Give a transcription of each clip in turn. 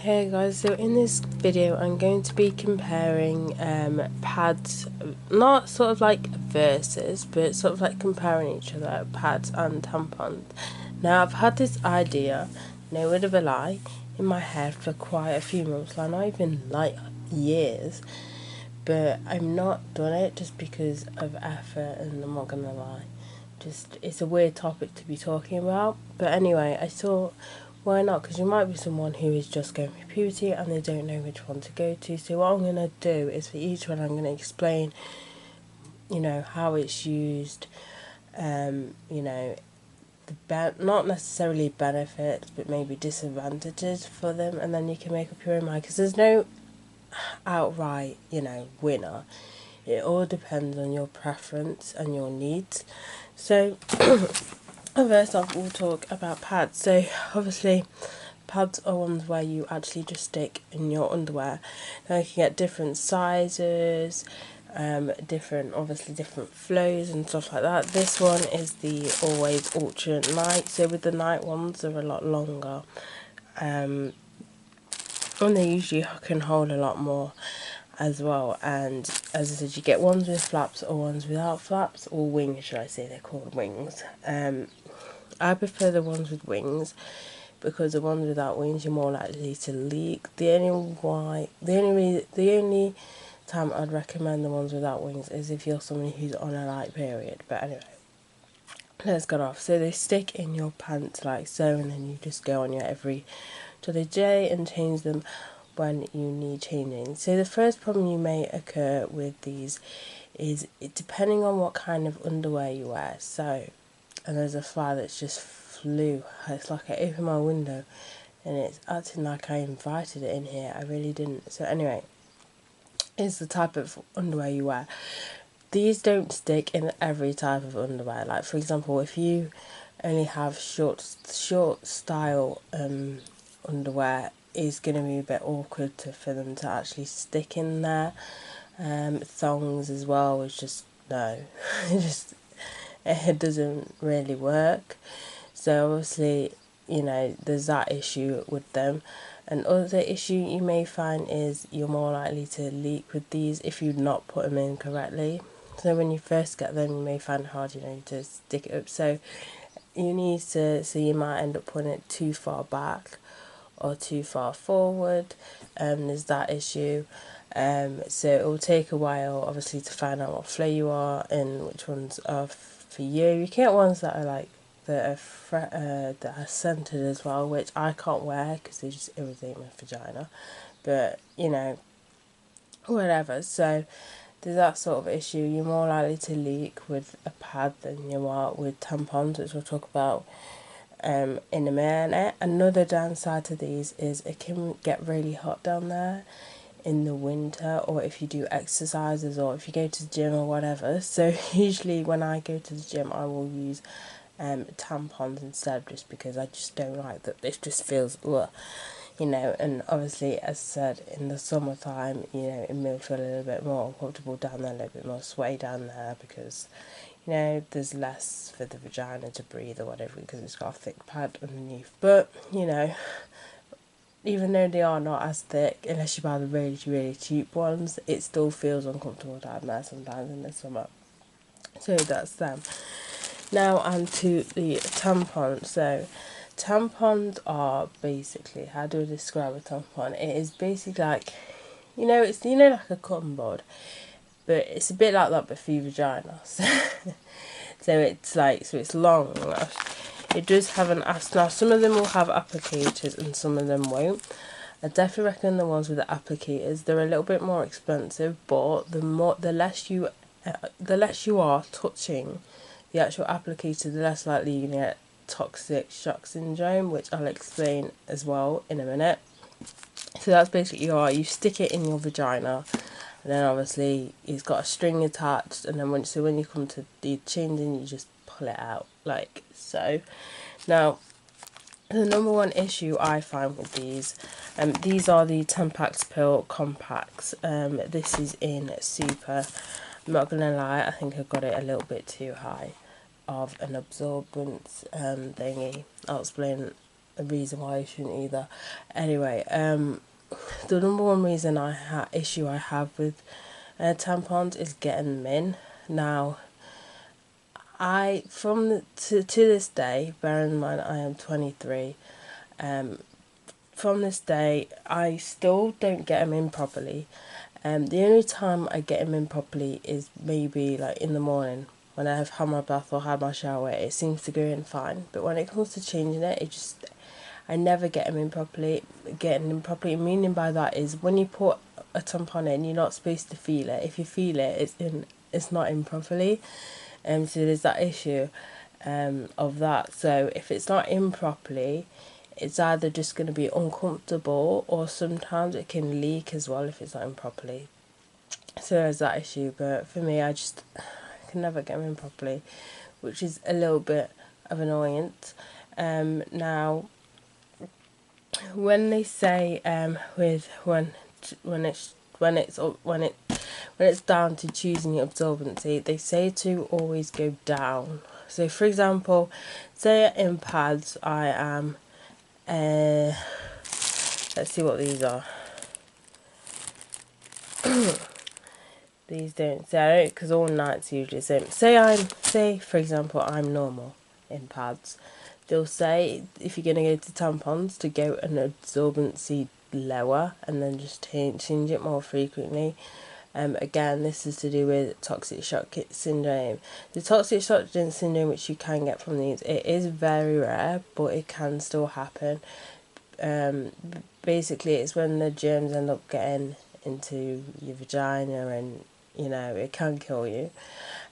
Hey guys, so in this video I'm going to be comparing pads, not sort of like versus, but sort of like comparing each other, pads and tampons. Now I've had this idea, no word of a lie, in my head for quite a few months, like not even like years, but I've not done it just because of effort, and I'm not gonna lie, just it's a weird topic to be talking about. But anyway, I thought, why not? Because you might be someone who is just going through puberty and they don't know which one to go to. So what I'm going to do is for each one I'm going to explain, how it's used, not necessarily benefits, but maybe disadvantages for them, and then you can make up your own mind. Because there's no outright, winner. It all depends on your preference and your needs. So first off, we'll talk about pads. So obviously pads are ones where you actually just stick in your underwear. Now you can get different sizes, different flows and stuff like that. This one is the Always Ultra Night. So with the night ones, they're a lot longer, and they usually can hold a lot more as well. And as I said, you get ones with flaps or ones without flaps, or wings, should I say. They're called wings. I prefer the ones with wings, because the ones without wings you're more likely to leak. The only time I'd recommend the ones without wings is if you're somebody who's on a light period. But anyway, let's get off. So they stick in your pants like so, and then you just go on your every other day and change them when you need changing. So the first problem you may occur with these is depending on what kind of underwear you wear. So, and there's a fly that's just flew. It's like I opened my window and it's acting like I invited it in here. I really didn't. So anyway, it's the type of underwear you wear. These don't stick in every type of underwear. Like for example, if you only have short style underwear, is going to be a bit awkward for them to actually stick in there. Thongs as well is just no. It doesn't really work. So obviously, there's that issue with them. Another issue you may find is you're more likely to leak with these if you not put them in correctly. So when you first get them, you may find it hard, to stick it up. So you might end up putting it too far back or too far forward. There's that issue. So it will take a while, obviously, to find out what flow you are and which ones are for you. You can get ones that are that are scented as well, which I can't wear because they just irritate my vagina. But whatever. So there's that sort of issue. You're more likely to leak with a pad than you are with tampons, which we'll talk about in a minute. Another downside to these is it can get really hot down there in the winter, or if you do exercises, or if you go to the gym or whatever. So usually when I go to the gym, I will use tampons instead, just because I just don't like that. It just feels and obviously, as I said, in the summertime, it may feel a little bit more uncomfortable down there, a little bit more sweaty down there, because there's less for the vagina to breathe or whatever, because it's got a thick pad underneath. But even though they are not as thick, unless you buy the really, really cheap ones, it still feels uncomfortable down there sometimes in the summer. So that's them. Now on to the tampons. So tampons are basically, how do I describe a tampon? It is basically like, it's like a cotton bud, but it's a bit like that but for your vagina. So it's long. It does have an now some of them will have applicators and some of them won't. I definitely recommend the ones with the applicators. They're a little bit more expensive, but the less you are touching the actual applicator, the less likely you get toxic shock syndrome, which I'll explain as well in a minute. So that's basically you stick it in your vagina, and then obviously it's got a string attached, and then when you come to the changing, you just pull it out like so. Now the number one issue I find with these are the Tampax Pill Compacts. This is in Super. I'm not gonna lie, I think I got it a little bit too high of an absorbance thingy. I'll explain a reason why you shouldn't either. Anyway, the number one reason issue I have with tampons is getting them in. Now, to this day, bearing in mind I am 23, from this day I still don't get them in properly. The only time I get them in properly is maybe like in the morning when I've had my bath or had my shower. It seems to go in fine, but when it comes to changing it, I never get them in properly. Getting them properly, meaning by that is when you put a tampon in, you're not supposed to feel it. If you feel it, it's not in properly. So there's that issue of that. So if it's not in properly, it's either just going to be uncomfortable, or sometimes it can leak as well if it's not in properly. So there's that issue. But for me, I can never get them in properly, which is a little bit of annoyance. Now, when they say when it's down to choosing your absorbency, they say to always go down. So for example, say in pads I am let's see what these are. These don't say, because all nights usually the same. Say for example I'm normal in pads. They'll say if you're going to go to tampons to go an absorbency lower and then just change it more frequently. Again, this is to do with toxic shock syndrome. The toxic shock syndrome, which you can get from these, it is very rare, but it can still happen. Basically, it's when the germs end up getting into your vagina, and it can kill you.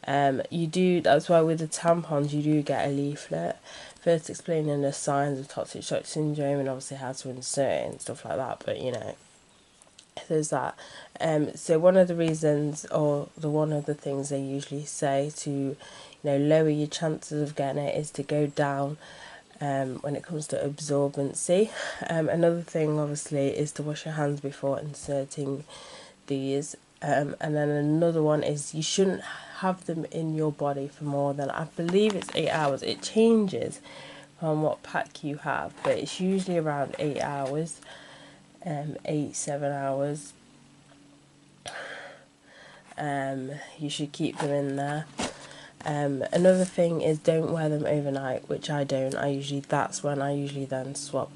That's why with the tampons you do get a leaflet first explaining the signs of toxic shock syndrome and obviously how to insert it and stuff like that. But there's that. So one of the reasons, or one of the things they usually say to lower your chances of getting it, is to go down when it comes to absorbency. Another thing obviously is to wash your hands before inserting these. And then another one is you shouldn't have them in your body for more than, I believe it's 8 hours. It changes on what pack you have, but it's usually around 8 hours, 7 hours. You should keep them in there. Another thing is don't wear them overnight, which I don't. That's when I usually then swap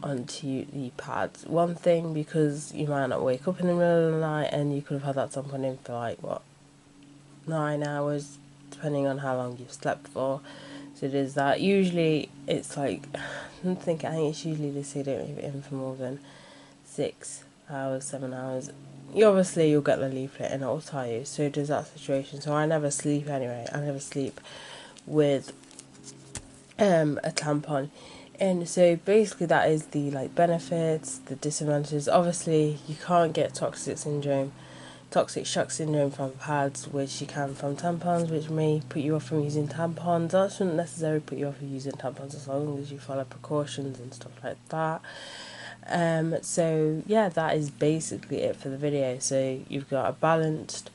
onto the pads. One thing, because you might not wake up in the middle of the night and you could have had that tampon in for 9 hours, depending on how long you've slept for. So there's that. Usually it's I think it's usually they say don't leave it in for more than 6 hours, 7 hours. You'll get the leaflet and it'll tell you. So there's that situation. So I never sleep anyway. I never sleep with a tampon. And so basically that is the benefits, the disadvantages. Obviously you can't get toxic shock syndrome from pads, which you can from tampons, which may put you off from using tampons. That shouldn't necessarily put you off of using tampons as long as you follow precautions and stuff like that. So yeah, that is basically it for the video. So you've got a balanced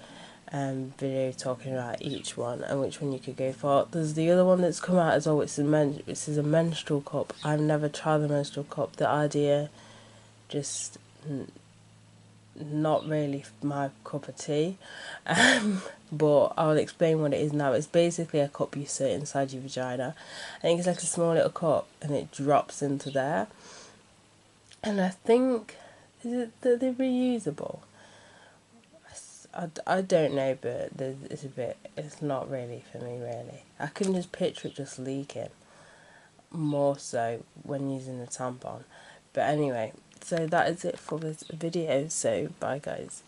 video talking about each one and which one you could go for. There's the other one that's come out as well, which is a menstrual cup. I've never tried the menstrual cup. The idea just not really my cup of tea, but I'll explain what it is now. It's basically a cup you sit inside your vagina. I think it's like a small little cup and it drops into there, and I think they're reusable. I don't know, but it's not really for me, really. I can just picture it just leaking, more so when using the tampon. But anyway, so that is it for this video, so bye guys.